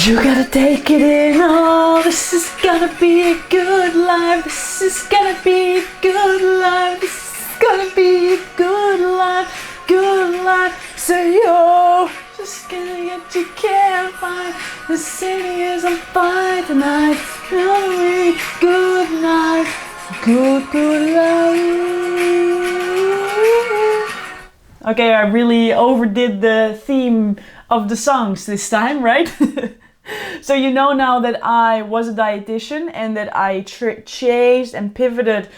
You gotta take it in, oh, this is gonna be a good life, this is gonna be a good life, this is gonna be a good life, so yo, just gonna get you can't find, the city is on fire tonight, really good life, good life. Okay, I really overdid the theme of the songs this time, right? So you know now that I was a dietitian and that I changed and pivoted,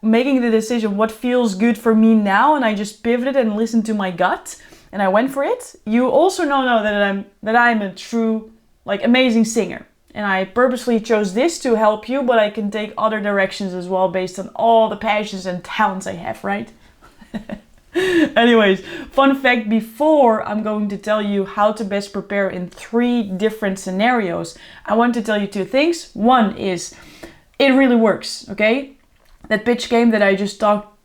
making the decision what feels good for me now, and I just pivoted and listened to my gut and I went for it. You also know now that I'm a true, amazing singer. And I purposely chose this to help you, but I can take other directions as well based on all the passions and talents I have, right? Anyways, fun fact before I'm going to tell you how to best prepare in 3 different scenarios, I want to tell you 2 things. One is, it really works, okay? That pitch game that I just talked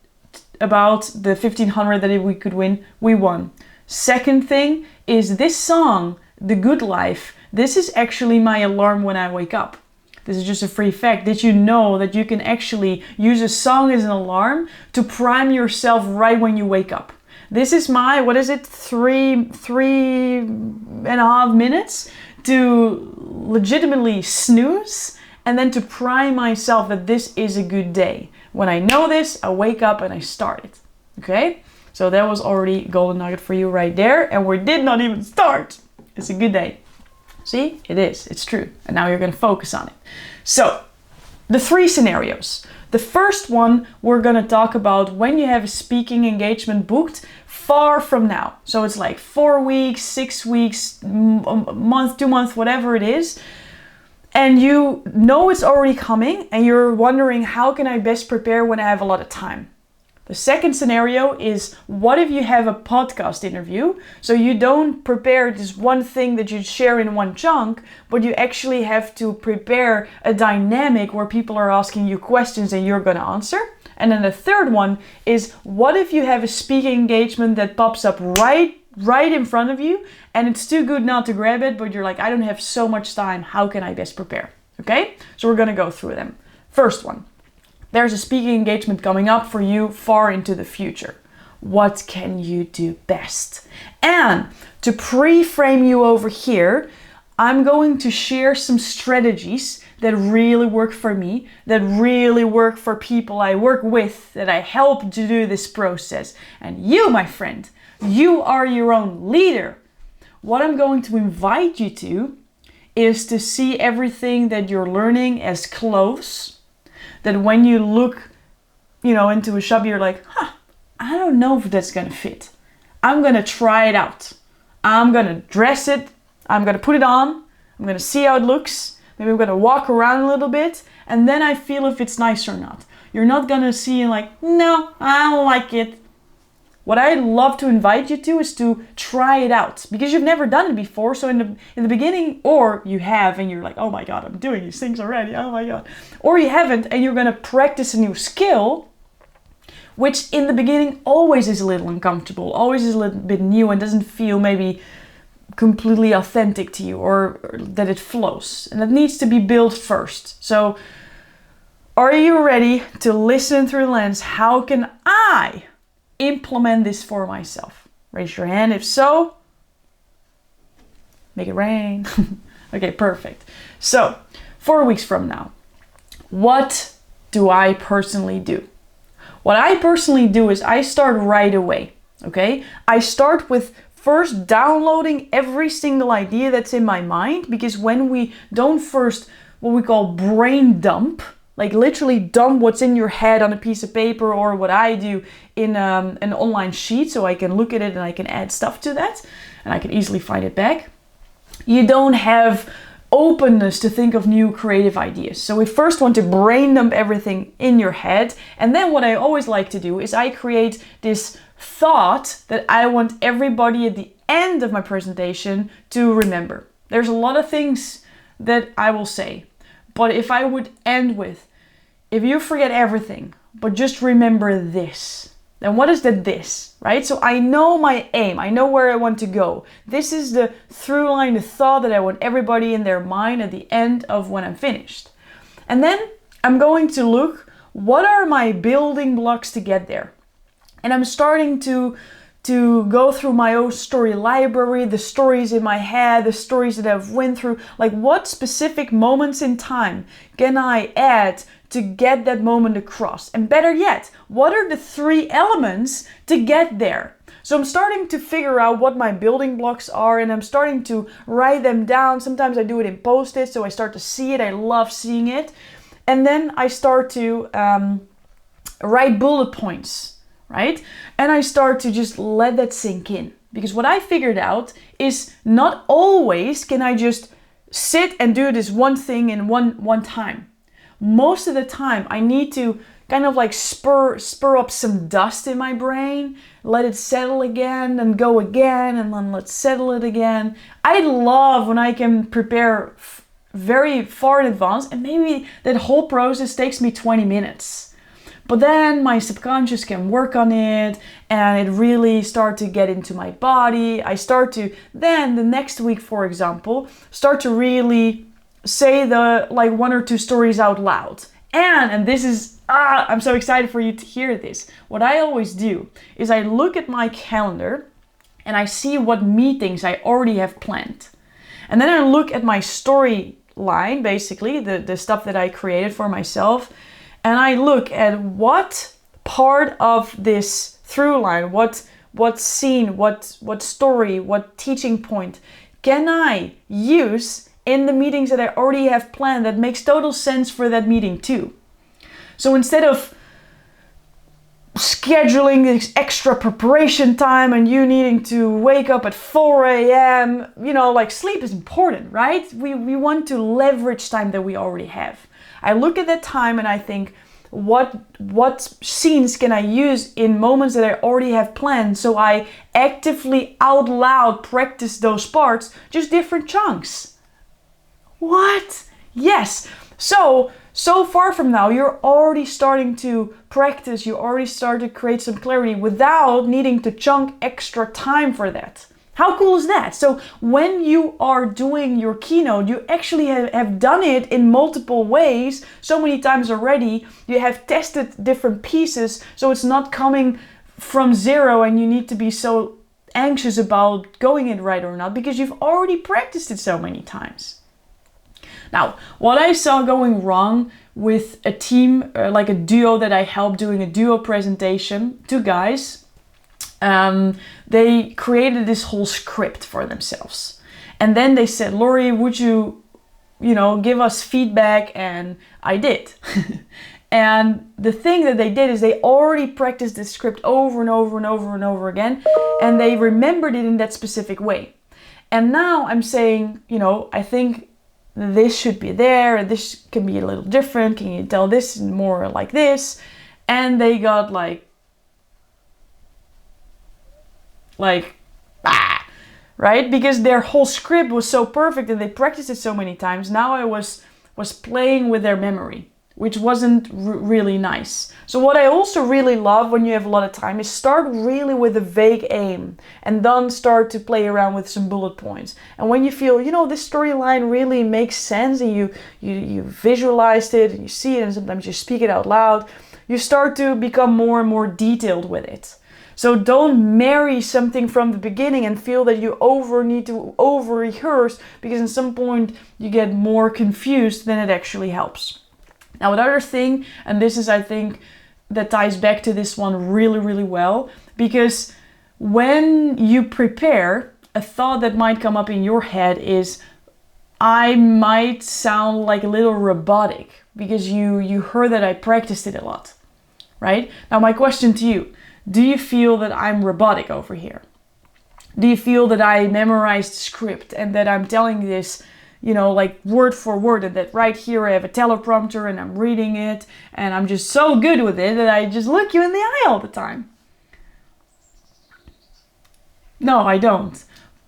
about, the 1500 that we could win, we won. Second thing is this song, The Good Life, this is actually my alarm when I wake up. This is just a free fact. Did you know that you can actually use a song as an alarm to prime yourself right when you wake up? This is my, 3.5 minutes to legitimately snooze and then to prime myself that this is a good day. When I know this, I wake up and I start it. Okay? So that was already golden nugget for you right there. And we did not even start. It's a good day. See, it is, it's true. And now you're gonna focus on it. So, the 3 scenarios. The first one, we're gonna talk about when you have a speaking engagement booked far from now. So it's like 4 weeks, 6 weeks, a month, 2 months, whatever it is. And you know it's already coming and you're wondering, how can I best prepare when I have a lot of time? The second scenario is, what if you have a podcast interview? So you don't prepare this one thing that you share in one chunk, but you actually have to prepare a dynamic where people are asking you questions and you're going to answer. And then the third one is, what if you have a speaking engagement that pops up right in front of you and it's too good not to grab it, but you're like, I don't have so much time. How can I best prepare? Okay, so we're going to go through them. First one. There's a speaking engagement coming up for you far into the future. What can you do best? And to pre-frame you over here, I'm going to share some strategies that really work for me, that really work for people I work with, that I help to do this process. And you, my friend, you are your own leader. What I'm going to invite you to is to see everything that you're learning as clothes. That when you look, into a shop, you're like, I don't know if that's gonna fit. I'm gonna try it out. I'm gonna dress it. I'm gonna put it on. I'm gonna see how it looks. Maybe I'm gonna walk around a little bit. And then I feel if it's nice or not. You're not gonna see and like, no, I don't like it. What I'd love to invite you to is to try it out, because you've never done it before. So in the beginning, or you have and you're like, oh my God, I'm doing these things already. Oh my God. Or you haven't and you're going to practice a new skill, which in the beginning always is a little uncomfortable, always is a little bit new and doesn't feel maybe completely authentic to you or that it flows. And that needs to be built first. So are you ready to listen through the lens? How can I implement this for myself? Raise your hand if so. Make it rain. Okay, perfect. So 4 weeks from now, what do I personally do? What I personally do is I start right away. Okay, I start with first downloading every single idea that's in my mind, because when we don't first what we call brain dump, like literally dump what's in your head on a piece of paper, or what I do in an online sheet so I can look at it and I can add stuff to that and I can easily find it back. You don't have openness to think of new creative ideas. So we first want to brain dump everything in your head. And then what I always like to do is I create this thought that I want everybody at the end of my presentation to remember. There's a lot of things that I will say. But if I would end with, if you forget everything, but just remember this, then what is this, right? So I know my aim, I know where I want to go. This is the through line, the thought that I want everybody in their mind at the end of when I'm finished. And then I'm going to look, what are my building blocks to get there? And I'm starting to go through my own story library, the stories in my head, the stories that I've went through, like what specific moments in time can I add to get that moment across? And better yet, what are the 3 elements to get there? So I'm starting to figure out what my building blocks are, and I'm starting to write them down. Sometimes I do it in Post-its, so I start to see it. I love seeing it. And then I start to write bullet points. Right? And I start to just let that sink in. Because what I figured out is not always can I just sit and do this one thing in one time. Most of the time I need to kind of like spur up some dust in my brain, let it settle again and go again, and then let's settle it again. I love when I can prepare very far in advance, and maybe that whole process takes me 20 minutes. But then my subconscious can work on it, and it really start to get into my body. I start to then the next week, for example, start to really say the like 1 or 2 stories out loud. And this is, I'm so excited for you to hear this. What I always do is I look at my calendar and I see what meetings I already have planned. And then I look at my storyline, basically the stuff that I created for myself. And I look at what part of this through line, what scene, what story, what teaching point can I use in the meetings that I already have planned that makes total sense for that meeting too. So instead of scheduling this extra preparation time and you needing to wake up at 4 a.m., like sleep is important, right? We want to leverage time that we already have. I look at that time and I think, what scenes can I use in moments that I already have planned, so I actively out loud practice those parts, just different chunks. What? Yes. So far from now, you're already starting to practice, you already start to create some clarity without needing to chunk extra time for that. How cool is that? So when you are doing your keynote, you actually have done it in multiple ways so many times already. You have tested different pieces, so it's not coming from zero and you need to be so anxious about going it right or not, because you've already practiced it so many times. Now, what I saw going wrong with a team, like a duo that I helped doing a duo presentation, 2 guys, they created this whole script for themselves. And then they said, Lori, would you give us feedback? And I did. And the thing that they did is they already practiced this script over and over and over and over again. And they remembered it in that specific way. And now I'm saying, I think this should be there. And this can be a little different. Can you tell this more like this? And they got right? Because their whole script was so perfect and they practiced it so many times. Now I was playing with their memory, which wasn't really nice. So what I also really love when you have a lot of time is start really with a vague aim and then start to play around with some bullet points. And when you feel, this storyline really makes sense and you visualized it and you see it and sometimes you speak it out loud, you start to become more and more detailed with it. So don't marry something from the beginning and feel that you need to over rehearse, because at some point you get more confused than it actually helps. Now, another thing, and this is, I think, that ties back to this one really, really well, because when you prepare, a thought that might come up in your head is, I might sound like a little robotic because you heard that I practiced it a lot, right? Now, my question to you, do you feel that I'm robotic over here? Do you feel that I memorized script and that I'm telling this, like word for word, and that right here I have a teleprompter and I'm reading it and I'm just so good with it that I just look you in the eye all the time? No, I don't.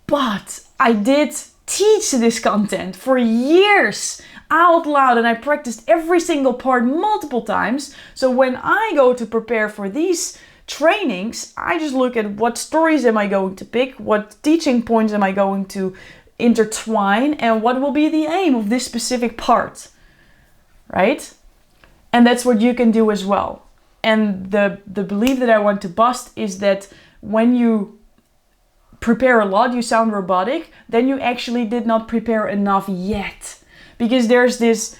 But I did teach this content for years out loud, and I practiced every single part multiple times. So when I go to prepare for these trainings, I just look at what stories am I going to pick, what teaching points am I going to intertwine, and what will be the aim of this specific part, right? And that's what you can do as well. And the belief that I want to bust is that when you prepare a lot, you sound robotic, then you actually did not prepare enough yet. Because there's this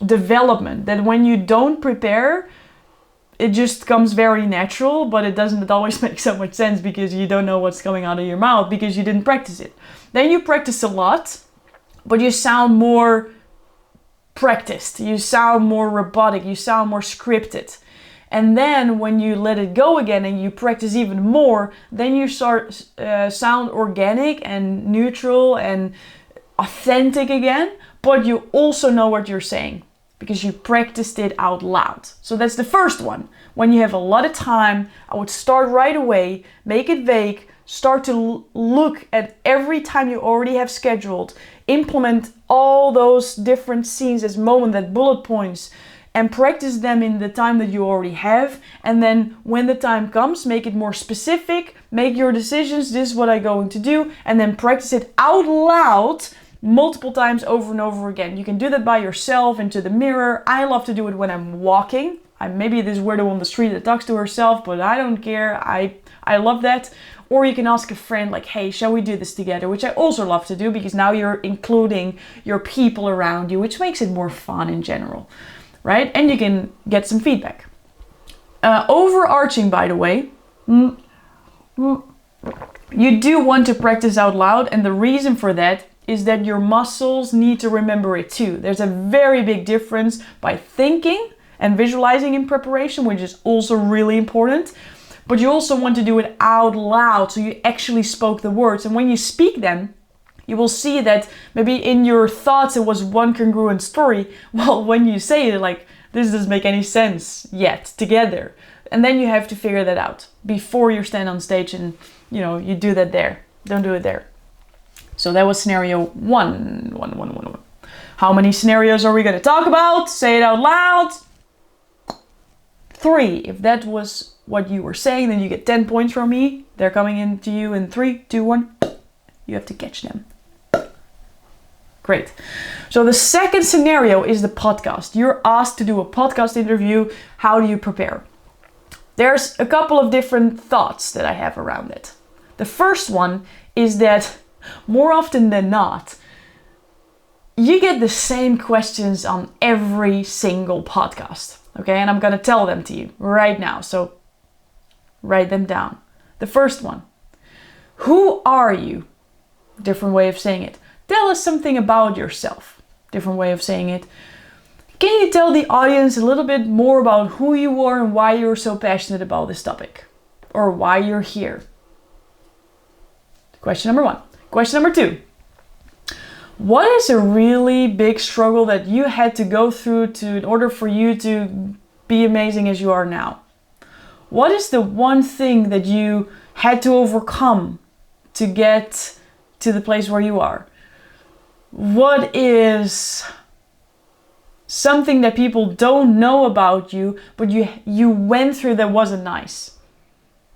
development that when you don't prepare, it just comes very natural, but it doesn't always make so much sense because you don't know what's coming out of your mouth because you didn't practice it. Then you practice a lot, but you sound more practiced, you sound more robotic, you sound more scripted. And then when you let it go again and you practice even more, then you start sound organic and neutral and authentic again, but you also know what you're saying because you practiced it out loud. So that's the first one. When you have a lot of time, I would start right away, make it vague, start to look at every time you already have scheduled, implement all those different scenes as moments, that bullet points, and practice them in the time that you already have. And then when the time comes, make it more specific, make your decisions, this is what I'm going to do, and then practice it out loud multiple times over and over again. You can do that by yourself, into the mirror. I love to do it when I'm walking. I'm maybe this weirdo on the street that talks to herself, but I don't care. I love that. Or you can ask a friend like, hey, shall we do this together? Which I also love to do because now you're including your people around you, which makes it more fun in general, right? And you can get some feedback. Overarching, by the way, you do want to practice out loud, and the reason for that is that your muscles need to remember it too. There's a very big difference by thinking and visualizing in preparation, which is also really important. But you also want to do it out loud, so you actually spoke the words. And when you speak them, you will see that maybe in your thoughts it was one congruent story. Well, when you say it, like, this doesn't make any sense yet together. And then you have to figure that out before you stand on stage, and you do that there. Don't do it there. So that was scenario one. How many scenarios are we going to talk about? Say it out loud. 3. If that was what you were saying, then you get 10 points from me. They're coming into you in 3, 2, 1. You have to catch them. Great. So the second scenario is the podcast. You're asked to do a podcast interview. How do you prepare? There's a couple of different thoughts that I have around it. The first one is that more often than not, you get the same questions on every single podcast. Okay, and I'm gonna tell them to you right now. So write them down. The first one. Who are you? Different way of saying it. Tell us something about yourself. Different way of saying it. Can you tell the audience a little bit more about who you are and why you're so passionate about this topic? Or why you're here? Question number 1. Question number 2. What is a really big struggle that you had to go through in order for you to be amazing as you are now? What is the one thing that you had to overcome to get to the place where you are? What is something that people don't know about you, but you went through that wasn't nice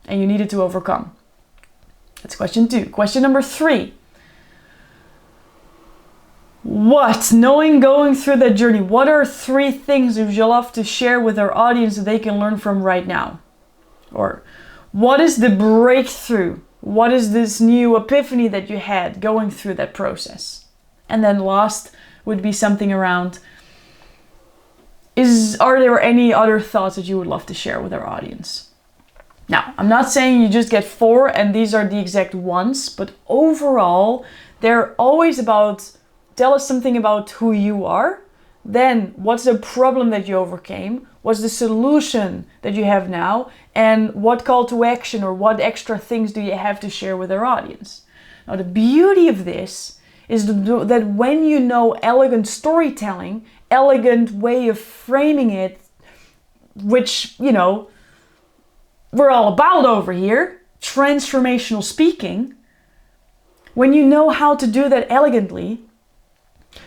and you needed to overcome? That's question 2. Question number 3. Going through that journey, what are 3 things that you love to share with our audience that they can learn from right now? Or what is the breakthrough? What is this new epiphany that you had going through that process? And then last would be something around, are there any other thoughts that you would love to share with our audience? Now, I'm not saying you just get 4 and these are the exact ones, but overall, they're always about, tell us something about who you are. Then, what's the problem that you overcame? What's the solution that you have now? And what call to action or what extra things do you have to share with our audience? Now, the beauty of this is that when you know elegant storytelling, elegant way of framing it, which, we're all about over here, transformational speaking, when you know how to do that elegantly,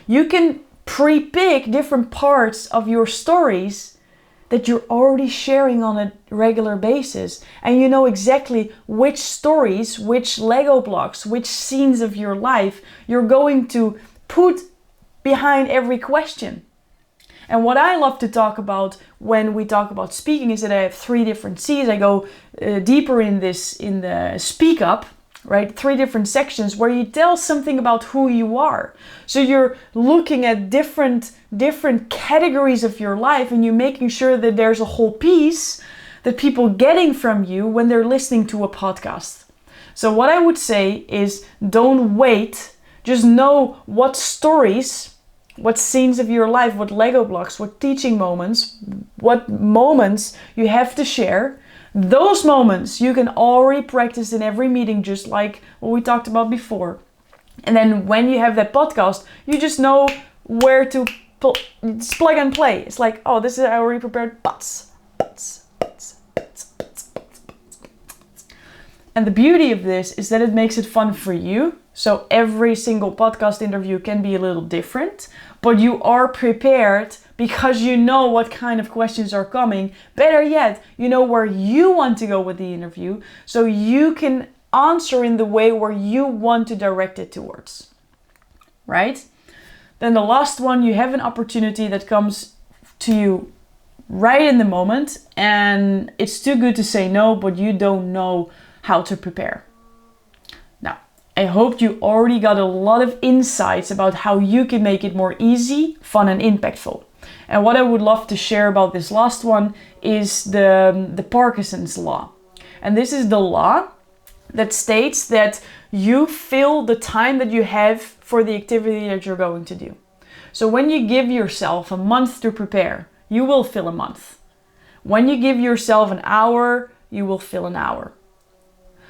you can pre-pick different parts of your stories that you're already sharing on a regular basis, and you know exactly which stories, which Lego blocks, which scenes of your life you're going to put behind every question. And what I love to talk about when we talk about speaking is that I have 3 different C's. I go deeper in the speak up, right? 3 different sections where you tell something about who you are. So you're looking at different categories of your life, and you're making sure that there's a whole piece that people getting from you when they're listening to a podcast. So what I would say is, don't wait. Just know what stories, what scenes of your life, what Lego blocks, what teaching moments, what moments you have to share. Those moments you can already practice in every meeting, just like what we talked about before. And then when you have that podcast, you just know where to it's plug and play. It's like, oh, this is I already prepared butts. And the beauty of this is that it makes it fun for you. So every single podcast interview can be a little different, but you are prepared because you know what kind of questions are coming. Better yet, you know where you want to go with the interview, so you can answer in the way where you want to direct it towards, right? Then the last one, you have an opportunity that comes to you right in the moment, and it's too good to say no, but you don't know how to prepare. Now, I hope you already got a lot of insights about how you can make it more easy, fun, and impactful. And what I would love to share about this last one is the Parkinson's law. And this is the law that states that you fill the time that you have for the activity that you're going to do. So when you give yourself a month to prepare, you will fill a month. When you give yourself an hour, you will fill an hour.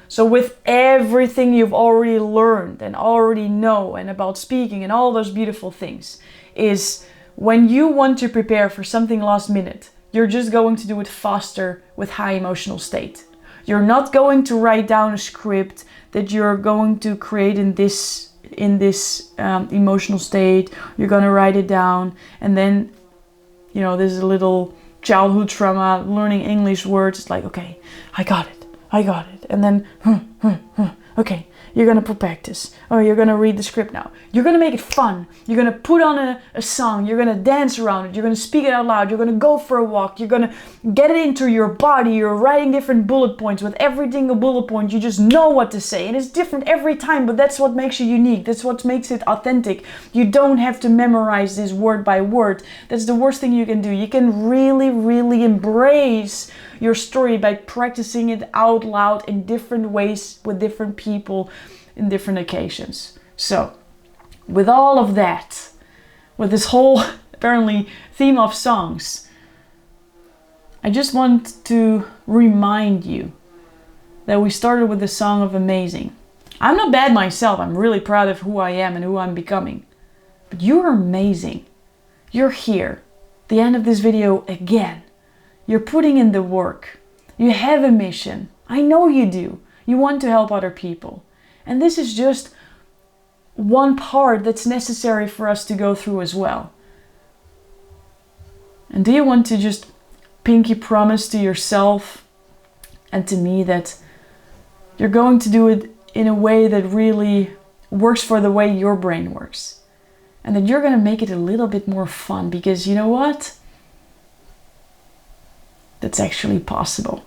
So with everything you've already learned and already know and about speaking and all those beautiful things, is when you want to prepare for something last minute, you're just going to do it faster with high emotional state. You're not going to write down a script that you're going to create in this emotional state. You're going to write it down, and then, you know, there's a little childhood trauma, learning English words. It's like, okay, I got it. And then, okay, you're gonna practice. Or you're gonna read the script now. You're gonna make it fun. You're gonna put on a song. You're gonna dance around it. You're gonna speak it out loud. You're gonna go for a walk. You're gonna get it into your body. You're writing different bullet points. With every single bullet point, you just know what to say. And it's different every time, but that's what makes you unique. That's what makes it authentic. You don't have to memorize this word by word. That's the worst thing you can do. You can really, really embrace your story by practicing it out loud in different ways with different people in different occasions. So, with all of that, with this whole apparently theme of songs, I just want to remind you that we started with the song of Amazing. I'm not bad myself. I'm really proud of who I am and who I'm becoming. But you're amazing. You're here. The end of this video again. You're putting in the work. You have a mission. I know you do. You want to help other people. And this is just one part that's necessary for us to go through as well. And do you want to just pinky promise to yourself and to me that you're going to do it in a way that really works for the way your brain works? And that you're going to make it a little bit more fun, because you know what? That's actually possible.